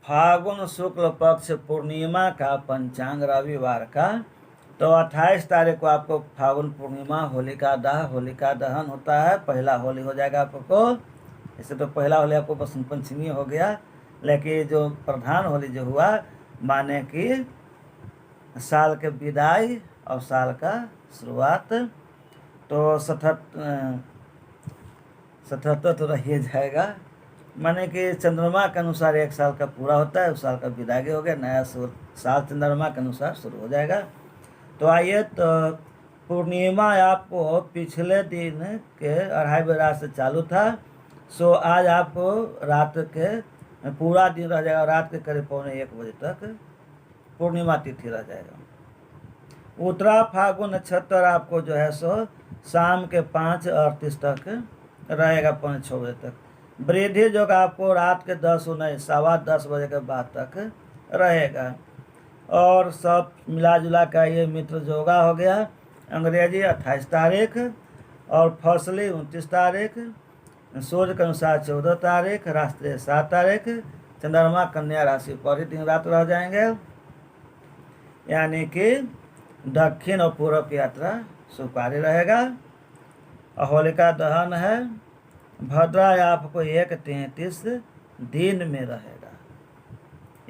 फागुन शुक्ल पक्ष पूर्णिमा का पंचांग रविवार का। तो 28 तारीख को आपको फागुन पूर्णिमा होलिका दहन होता है। पहला होली हो जाएगा आपको। इससे तो पहला होली आपको बसंत पंचमी हो गया, लेकिन जो प्रधान होली जो हुआ माने कि साल के विदाई और साल का शुरुआत। तो 77 तो रह जाएगा, माने कि चंद्रमा के अनुसार एक साल का पूरा होता है, उस साल का विदाई हो गया, नया साल चंद्रमा के अनुसार शुरू हो जाएगा। तो आइए, तो पूर्णिमा आपको पिछले दिन के 2:30 से चालू था। सो आज आपको रात के पूरा दिन रह जाएगा, रात के करीब 1:45 बजे तक पूर्णिमा तिथि रह जाएगा। उत्तरा फागुन नक्षत्र आपको जो है सो शाम के 5:38 तक रहेगा, 5:06 बजे तक। वृद्धि योग आपको रात के 10:19 10:15 बजे के बाद तक रहेगा। और सब मिला जुला का ये मित्र जोगा हो गया। अंग्रेजी 28 तारीख और फसली 29 तारीख, सूर्य के अनुसार 14 तारीख, राष्ट्रीय 7 तारीख। चंद्रमा कन्या राशि पर ही दिन रात रह जाएंगे, यानी कि दक्षिण और पूर्व की यात्रा सुपारी रहेगा। होलिका दहन है। भद्रा आपको 1:33 दिन में रहेगा,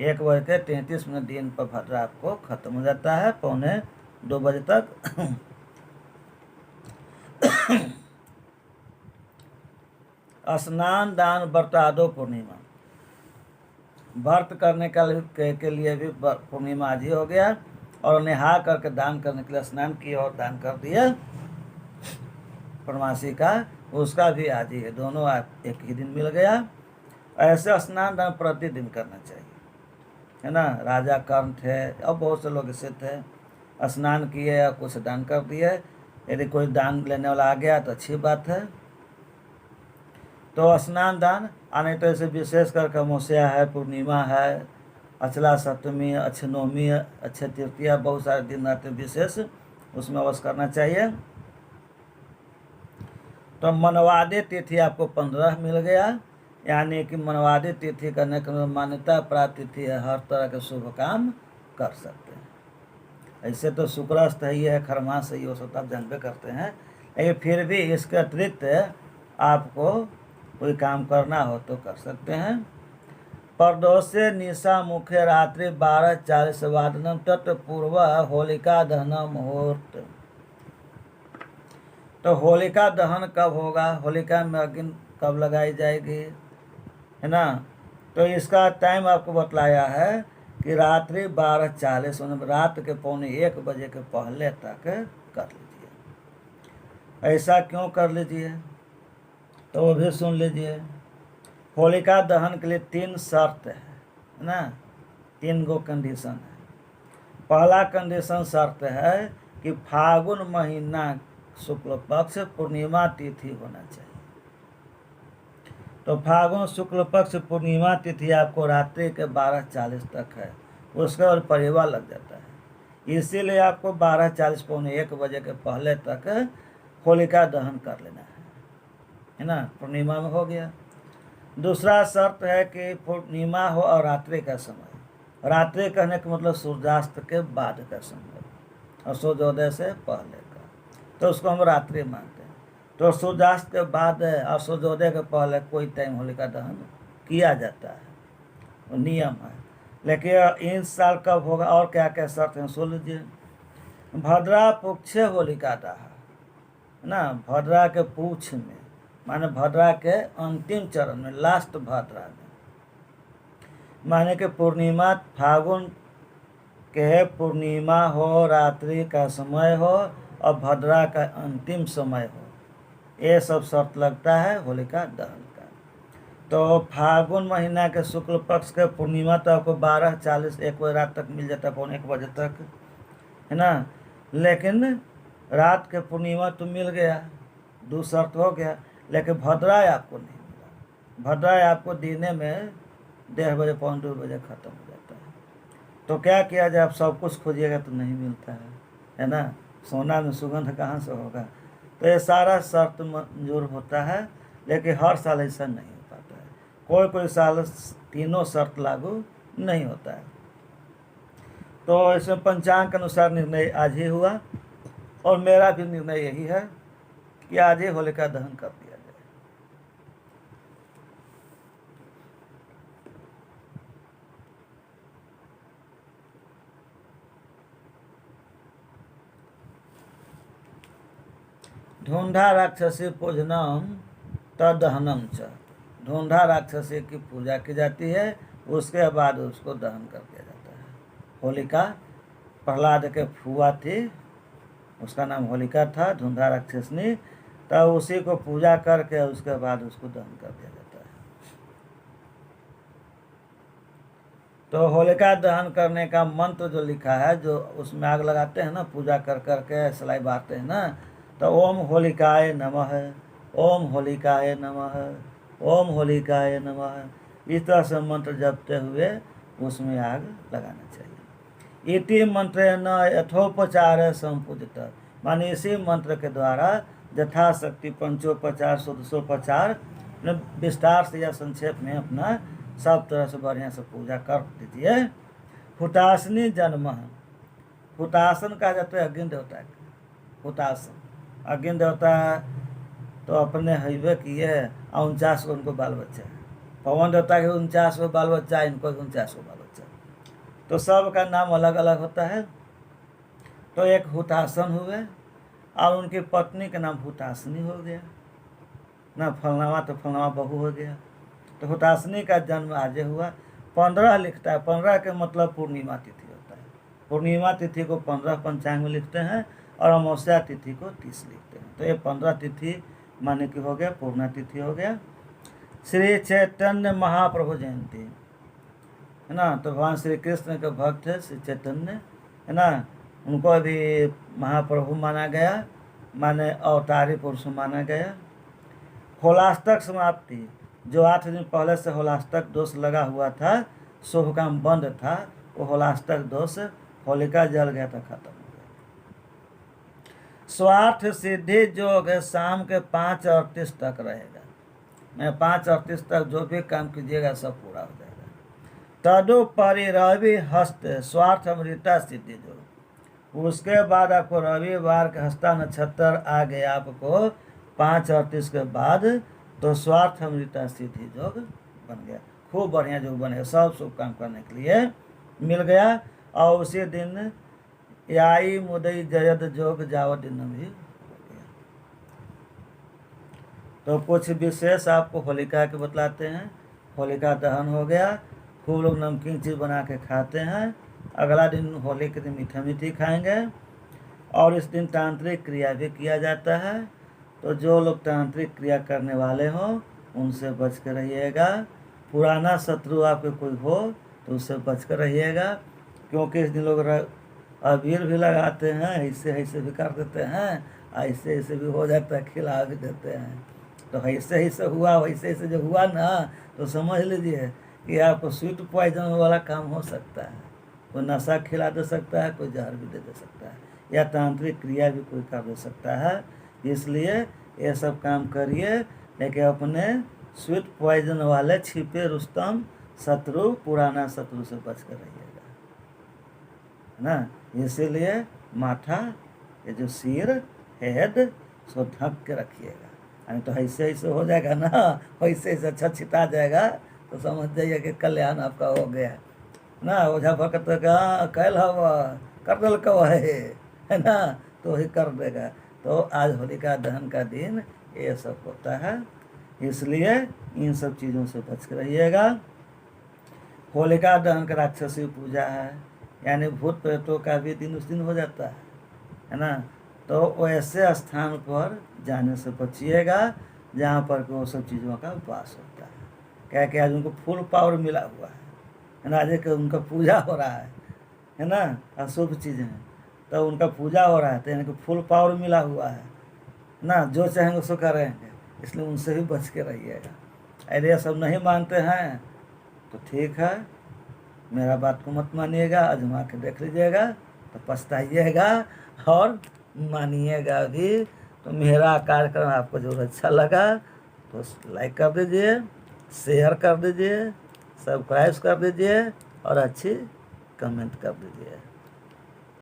1:33 दिन पर भद्रा आपको खत्म हो जाता है, 1:45 बजे तक। स्नान दान व्रत आदो पूर्णिमा, व्रत करने के लिए भी पूर्णिमा आज ही हो गया, और नहा करके दान करने के लिए स्नान किया और दान कर दिया पूर्णमासी का, उसका भी आज ही है। दोनों आप एक ही दिन मिल गया। ऐसे स्नान दान प्रतिदिन करना चाहिए, है ना। राजा कर्ण थे और बहुत से लोग ऐसे थे, स्नान किए या कुछ दान कर दिए। यदि कोई दान लेने वाला आ गया तो अच्छी बात है। तो स्नान दान आने तो ऐसे विशेष करके अमावस्या है, पूर्णिमा है, अचला सप्तमी, अच्छे नवमी, अच्छे तृतीया, बहुत सारे दिन रहते विशेष, उसमें अवश्य करना चाहिए। तो मनवादी तिथि आपको 15 मिल गया, यानी कि मनवादी तिथि करने के मान्यता प्राप्त तिथि है, हर तरह के शुभ काम कर सकते हैं। ऐसे तो शुक्रास्त ही है, खरमास ही, वो सब आप जानते करते हैं, लेकिन फिर भी इसके अतिरिक्त आपको कोई काम करना हो तो कर सकते हैं। प्रदोषे निशा मुख्य रात्रि 12:40 वादनम तत्पूर्व होलिका दहन मुहूर्त। तो होलिका दहन कब होगा, होलिका में अग्नि कब लगाई जाएगी, है ना। तो इसका टाइम आपको बतलाया है कि रात्रि 12:40, रात के 1:45 बजे के पहले तक कर लीजिए। ऐसा क्यों कर लीजिए तो वो भी सुन लीजिए। होलिका दहन के लिए 3 शर्त है ना, 3 गो कंडीशन है। पहला कंडीशन शर्त है कि फागुन महीना शुक्ल पक्ष पूर्णिमा तिथि होना चाहिए। तो फागुन शुक्ल पक्ष पूर्णिमा तिथि आपको रात्रि के 12:40 तक है, उसके बाद परिवार लग जाता है, इसीलिए आपको 12:40 1:45 बजे के पहले तक होलिका दहन कर लेना है ना। पूर्णिमा में हो गया। दूसरा शर्त है कि पूर्णिमा हो और रात्रि का समय। रात्रि कहने का मतलब सूर्यास्त के बाद का समय और सूर्योदय से पहले का, तो उसको हम रात्रि मानते हैं। तो सूर्यास्त के बाद और सूर्योदय के पहले कोई टाइम होलिका दहन किया जाता है, वो नियम है। लेकिन इस साल कब होगा और क्या क्या शर्त हैं सुन लीजिए। भद्रा पुक्ष होलिका दहन ना, भद्रा के पूछ में, माने भद्रा के अंतिम चरण में, लास्ट भद्रा में, माने कि पूर्णिमा फागुन के पूर्णिमा हो, रात्रि का समय हो और भद्रा का अंतिम समय हो, ये सब शर्त लगता है होलिका दहन का। तो फागुन महीना के शुक्ल पक्ष के पूर्णिमा तो आपको 12:40 1 बजे रात तक मिल जाता है, 1:45 बजे तक, है ना। लेकिन रात के पूर्णिमा तो मिल गया, 2 शर्त हो गया, लेकिन भद्राय आपको नहीं मिला। भद्राय आपको दिने में 1:30 बजे 1:45 बजे खत्म हो जाता है। तो क्या किया जाए, आप सब कुछ खोजिएगा तो नहीं मिलता है ना। सोना में सुगंध कहाँ से होगा। तो ये सारा शर्त मंजूर होता है, लेकिन हर साल ऐसा नहीं हो पाता है। कोई कोई साल तीनों शर्त लागू नहीं होता है। तो इसमें पंचांग के अनुसार निर्णय आज ही हुआ, और मेरा भी निर्णय यही है कि आज ही होलिका दहन कर दिया जाए। ढूंढा राक्षसी पूजनम तदहनम च, ढूंढा राक्षसी की पूजा की जाती है, उसके बाद उसको दहन कर दिया जाता है। होलिका प्रहलाद के फुआ थी, उसका नाम होलिका था, ढूंढा राक्षसनी, तब उसी को पूजा करके उसके बाद उसको दहन कर दिया जाता है। तो होलिका दहन करने का मंत्र जो लिखा है, जो उसमें आग लगाते हैं ना, पूजा कर करके सलाई बारते हैं ना, तो ओम होलिकाय नमः, ओम होलिकाय नमः, ओम होलिकाय नमः, इस तरह से मंत्र जपते हुए उसमें आग लगाना चाहिए। इति मंत्र न यथोपचार संपूजित, माने इसी मंत्र के द्वारा यथाशक्ति पंचोपचार षोडशोपचार विस्तार से या संक्षेप में अपना सब तरह से बढ़िया से पूजा कर दीजिए। हुतासनी जन्म, हुतासन कहा जाता है अग्नि देवता का, हुतासन अग्नि देवता तो अपने हईबे किए है, 49 को उनको बाल बच्चा है। पवन देवता के 49 को बाल बच्चा, इनको 49 को बाल बच्चा, तो सबका नाम अलग अलग होता है। तो एक हुतासन हुए, और उनकी पत्नी का नाम हुतासनी हो गया ना, फलनावा तो फलनावा बहू हो गया। तो हुतासनी का जन्म आज हुआ। 15 लिखता है, 15 के मतलब पूर्णिमा तिथि होता है। पूर्णिमा तिथि को 15 पंचांग में लिखते हैं, और अमावस्या तिथि को 30 लिखते हैं। तो ये 15 तिथि माने कि हो गया, पूर्णा तिथि हो गया। श्री चैतन्य महाप्रभु जयंती है ना, तो भगवान श्री कृष्ण के भक्त है श्री चैतन्य है ना, उनको भी महाप्रभु माना गया, माने अवतारी पुरुष माना गया। होलाष्टक समाप्ति, जो 8 दिन पहले से होलाष्टक दोष लगा हुआ था, शुभ काम बंद था, वो होलाष्टक दोष होलिका जल गया था, खत्म हो गया। स्वार्थ सिद्धि योग शाम के 5:38 तक रहेगा। मैं 5:38 तक जो भी काम कीजिएगा सब पूरा हो जाएगा। तदुपरि रवि हस्त स्वार्थ अमृता सिद्धि योग, उसके बाद आपको रविवार के हस्ता नक्षत्र आ गया आपको 5:38 के बाद, तो स्वार्थ अमृता सिद्धि योग बन गया, खूब बढ़िया योग बनेगा, सब शुभ काम करने के लिए मिल गया। और उसी दिन याई मुदई जयद जोग जाव दिन भी हो गया। तो कुछ विशेष आपको होलिका के बतलाते हैं। होलिका दहन हो गया, खूब लोग नमकीन चीज़ बना के खाते हैं। अगला दिन होली के दिन मीठा मीठी खाएंगे, और इस दिन तांत्रिक क्रिया भी किया जाता है। तो जो लोग तांत्रिक क्रिया करने वाले हों उनसे बच कर रहिएगा। पुराना शत्रु आपके कोई हो तो उससे बच कर रहिएगा, क्योंकि इस दिन लोग अबीर भी लगाते हैं, ऐसे ऐसे भी कर देते हैं, ऐसे ऐसे भी हो जाता है, खिला भी देते हैं। तो ऐसे ऐसे हुआ, वैसे ऐसे जो हुआ ना, तो समझ लीजिए कि आपको स्वीट पॉइजन वाला काम हो सकता है। कोई नशा खिला दे सकता है, कोई जहर भी दे सकता है, या तांत्रिक क्रिया भी कोई कर दे सकता है। इसलिए ये सब काम करिए, लेकिन अपने स्वीट पॉइजन वाले छिपे रुस्तम शत्रु, पुराना शत्रु से बच कर रहिएगा, है ना। इसीलिए माथा, ये जो सिर हेड, उसको ढक के रखिएगा, यानी तो ऐसे ऐसे हो जाएगा ना, वैसे ऐसे अच्छा छिटा जाएगा, तो समझ जाइए कि कल्याण आपका हो गया ना। ओझा भगत का कैल हवा कर दल कव है ना, तो वही कर देगा। तो आज होलिका दहन का दिन ये सब होता है, इसलिए इन सब चीज़ों से बच कर रहिएगा। होलिका दहन का राक्षसी पूजा है, यानी भूत प्रेतों का भी दिन उस दिन हो जाता है ना। तो वैसे स्थान पर जाने से बचिएगा जहाँ पर वो सब चीज़ों का वास होता है। क्या कि आज उनको फुल पावर मिला हुआ है ना, आज उनका पूजा हो रहा है ना, अशुभ चीज़ें हैं तो उनका पूजा हो रहा है, तो यानी कि फुल पावर मिला हुआ है ना, जो चाहेंगे उसको करेंगे, इसलिए उनसे भी बच के रहिएगा। अरे ये सब नहीं मानते हैं तो ठीक है, मेरा बात को मत मानिएगा, आजमा के देख लीजिएगा तो पछताइएगा और मानिएगा भी। तो मेरा कार्यक्रम आपको जो अच्छा लगा तो लाइक कर दीजिए, शेयर कर दीजिए, सब्सक्राइब कर दीजिए और अच्छी कमेंट कर दीजिए।